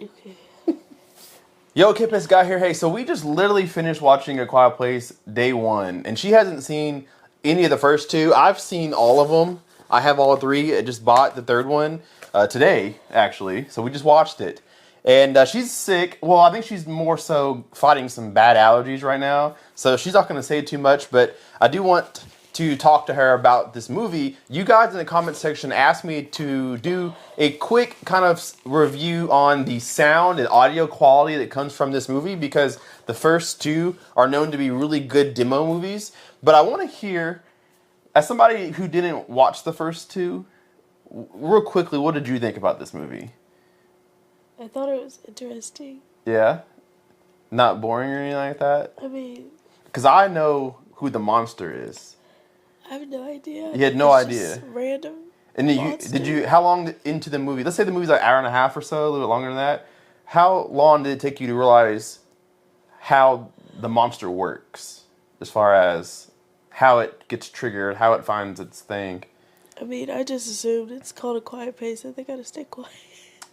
Okay. Yo, Kipis got here. Hey, so we just literally finished watching A Quiet Place day one, and she hasn't seen any of the first two. I've seen all of them. I have all three. I just bought the third one today, actually. So we just watched it. And she's sick. Well, I think she's more so fighting some bad allergies right now. So she's not going to say too much, but I do want to talk to her about this movie. You guys in the comment section asked me to do a quick kind of review on the sound and audio quality that comes from this movie because the first two are known to be really good demo movies. But I want to hear, as somebody who didn't watch the first two, real quickly, what did you think about this movie? I thought it was interesting. Yeah? Not boring or anything like that? I mean... Because I know who the monster is. I have no idea. You had no It's idea. Just random. And did you? How long into the movie? Let's say the movie's like an hour and a half or so, a little bit longer than that. How long did it take you to realize how the monster works, as far as how it gets triggered, how it finds its thing? I mean, I just assumed it's called A Quiet Place and they gotta stay quiet.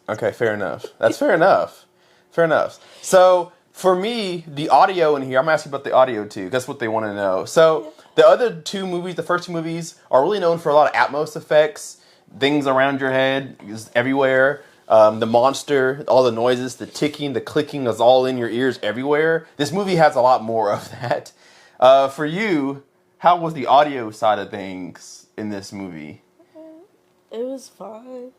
Okay, fair enough. That's fair enough. Fair enough. So for me, the audio in here, I'm asking about the audio too. That's what they want to know. So. Yeah. The other two movies, the first two movies, are really known for a lot of Atmos effects, things around your head is everywhere. The monster, all the noises, the ticking, the clicking is all in your ears everywhere. This movie has a lot more of that. For you, how was the audio side of things in this movie? It was fine.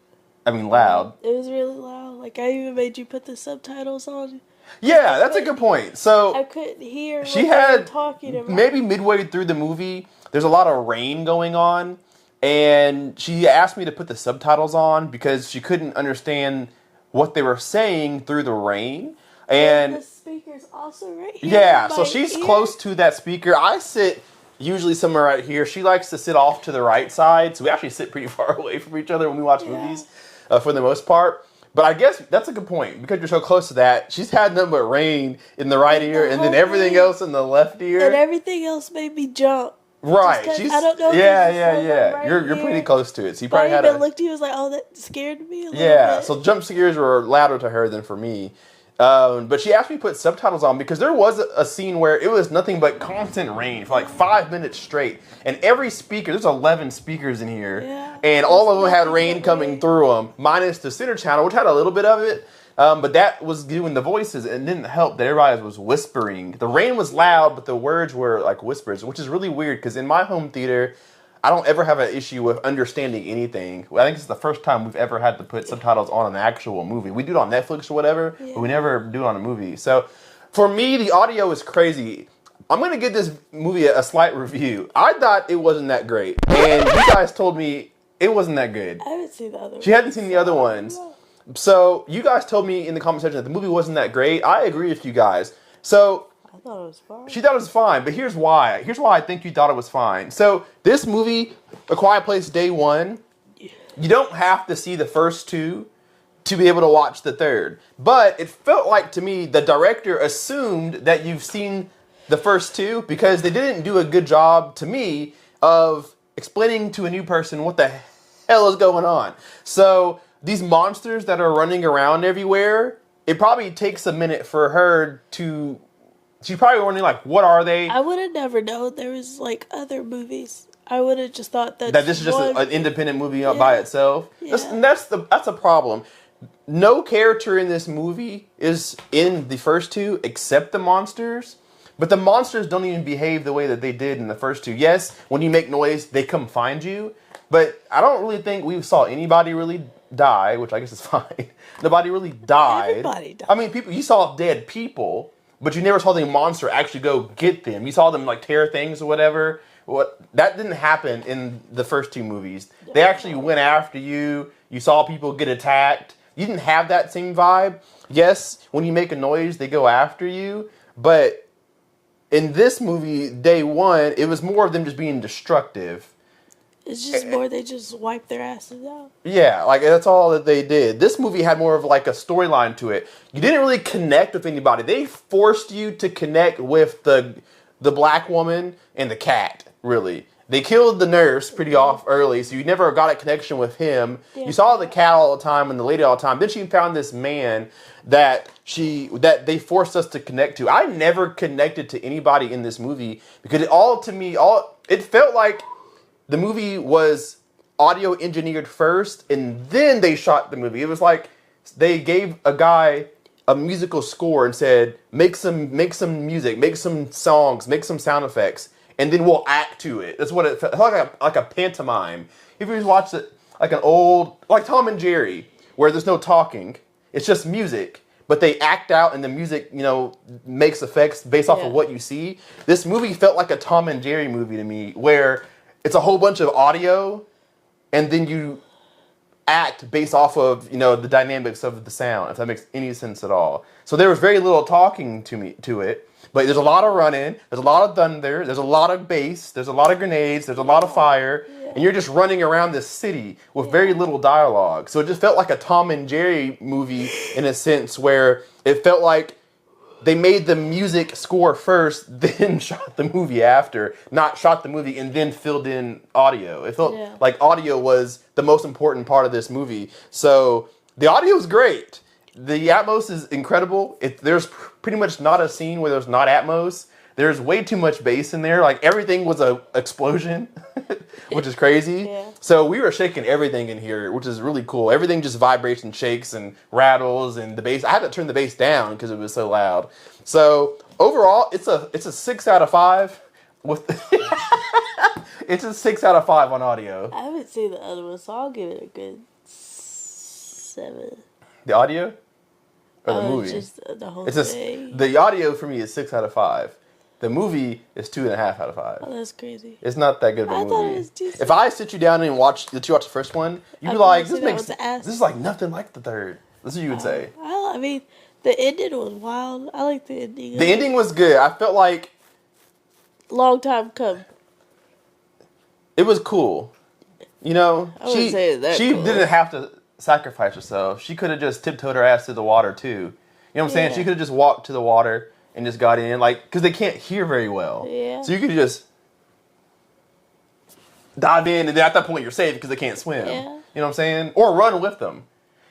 I mean, loud. It was really loud. Like, I even made you put the subtitles on. Yeah, that's a good point. So I couldn't hear what she they were talking about. Maybe midway through the movie, there's a lot of rain going on, and she asked me to put the subtitles on because she couldn't understand what they were saying through the rain. And the speaker's also right here. Yeah, so she's close to that speaker. I sit usually somewhere right here. She likes to sit off to the right side, so we actually sit pretty far away from each other when we watch movies, for the most part. But I guess that's a good point, because you're so close to that. She's had nothing but rain in the right ear, and then everything else in the left ear. And everything else made me jump. Right. She's, I don't know. Yeah. Right you're pretty close to it. So you probably I had even looked at you, was like, oh, that scared me a little bit. So jump scares were louder to her than for me. But she asked me to put subtitles on because there was a scene where it was nothing but constant rain for like 5 minutes straight. And every speaker, there's 11 speakers in here, and all of them had rain coming through them, minus the center channel, which had a little bit of it. But that was doing the voices, and it didn't help that everybody was whispering. The rain was loud, but the words were like whispers, which is really weird because in my home theater, I don't ever have an issue with understanding anything. I think it's the first time we've ever had to put subtitles on an actual movie. We do it on Netflix or whatever, but we never do it on a movie. So for me, the audio is crazy. I'm going to give this movie a slight review. I thought it wasn't that great, and you guys told me it wasn't that good. I haven't seen the other ones. She hadn't seen the other ones. So you guys told me in the comment section that the movie wasn't that great. I agree with you guys. So I thought it was fine. She thought it was fine, but here's why. Here's why I think you thought it was fine. So this movie, A Quiet Place Day One, you don't have to see the first two to be able to watch the third. But it felt like to me the director assumed that you've seen the first two because they didn't do a good job to me of explaining to a new person what the hell is going on. So these monsters that are running around everywhere, it probably takes a minute for her to... She's probably wondering, like, what are they? I would have never known there was, like, other movies. I would have just thought that this is just an independent movie by itself. Yeah. That's a problem. No character in this movie is in the first two except the monsters. But the monsters don't even behave the way that they did in the first two. Yes, when you make noise, they come find you. But I don't really think we saw anybody really die, which I guess is fine. Nobody really died. Everybody died. I mean, you saw dead people, but you never saw the monster actually go get them. You saw them like tear things or whatever. That didn't happen in the first two movies. They actually went after you. You saw people get attacked. You didn't have that same vibe. Yes, when you make a noise, they go after you. But in this movie, Day One, it was more of them just being destructive. It's just more they just wipe their asses out. Yeah, like that's all that they did. This movie had more of like a storyline to it. You didn't really connect with anybody. They forced you to connect with the black woman and the cat, really. They killed the nurse pretty off early, so you never got a connection with him. Yeah. You saw the cat all the time and the lady all the time. Then she found this man that they forced us to connect to. I never connected to anybody in this movie because it felt like the movie was audio engineered first and then they shot the movie. It was like they gave a guy a musical score and said, make some music, make some songs, make some sound effects, and then we'll act to it. That's what it felt like a pantomime. If you watch it like an old, like Tom and Jerry, where there's no talking, it's just music, but they act out and the music, makes effects based off of what you see. This movie felt like a Tom and Jerry movie to me, where it's a whole bunch of audio, and then you act based off of the dynamics of the sound, if that makes any sense at all. So there was very little talking to it, but there's a lot of running, there's a lot of thunder, there's a lot of bass, there's a lot of grenades, there's a lot of fire, and you're just running around this city with very little dialogue. So it just felt like a Tom and Jerry movie in a sense, where it felt like they made the music score first, then shot the movie after. Not shot the movie and then filled in audio. It felt like audio was the most important part of this movie. So the audio is great. The Atmos is incredible. There's pretty much not a scene where there's not Atmos. There's way too much bass in there. Like everything was a explosion, which is crazy. Yeah. So we were shaking everything in here, which is really cool. Everything just vibrates and shakes and rattles, and the bass. I had to turn the bass down because it was so loud. So overall, it's a 6 out of 5. It's a 6 out of 5 on audio. I haven't seen the other one, so I'll give it a good 7. The audio or the movie? Just the whole thing. The audio for me is 6 out of 5. The movie is 2.5 out of 5. Oh, that's crazy. It's not that good of a movie. Thought it was decent. If I sit you down and watch the first one, you'd be like, this is like nothing like the third. That's what you would say. I mean, the ending was wild. I like the ending. The ending was good. I felt like long time come. It was cool. I wouldn't say it that she cool. didn't have to sacrifice herself. She could have just tiptoed her ass to the water too. You know what I'm saying? She could have just walked to the water and just got in, because they can't hear very well. Yeah. So you could just dive in, and then at that point you're safe because they can't swim. Yeah. You know what I'm saying? Or run with them.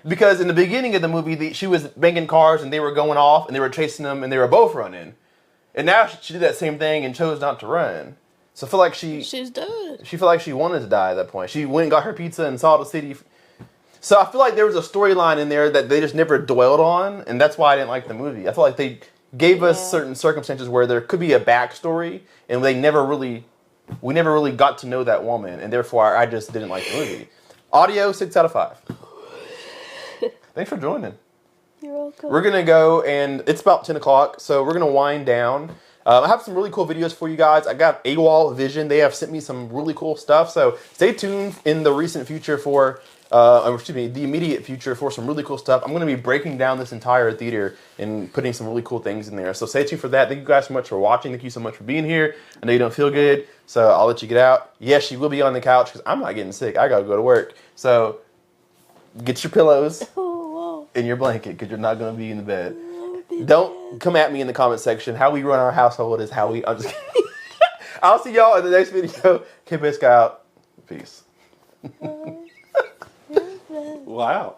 Because in the beginning of the movie, she was banging cars and they were going off and they were chasing them and they were both running. And now she did that same thing and chose not to run. So I feel like she's done. She felt like she wanted to die at that point. She went and got her pizza and saw the city. So I feel like there was a storyline in there that they just never dwelled on, and that's why I didn't like the movie. I feel like they gave us certain circumstances where there could be a backstory, and we never really got to know that woman, and therefore I just didn't like the movie. Audio, 6 out of 5. Thanks for joining. You're welcome. We're going to go, and it's about 10 o'clock, so we're going to wind down. I have some really cool videos for you guys. I got AWOL Vision. They have sent me some really cool stuff, so stay tuned in the recent future for... the immediate future for some really cool stuff. I'm going to be breaking down this entire theater and putting some really cool things in there. So stay tuned for that. Thank you guys so much for watching. Thank you so much for being here. I know you don't feel good, so I'll let you get out. Yes, you will be on the couch because I'm not getting sick. I got to go to work. So get your pillows and your blanket because you're not going to be in the bed. Don't come at me in the comment section. How we run our household is how we... I'm just kidding. I'll see y'all in the next video. K-Bisc out. Peace. Wow.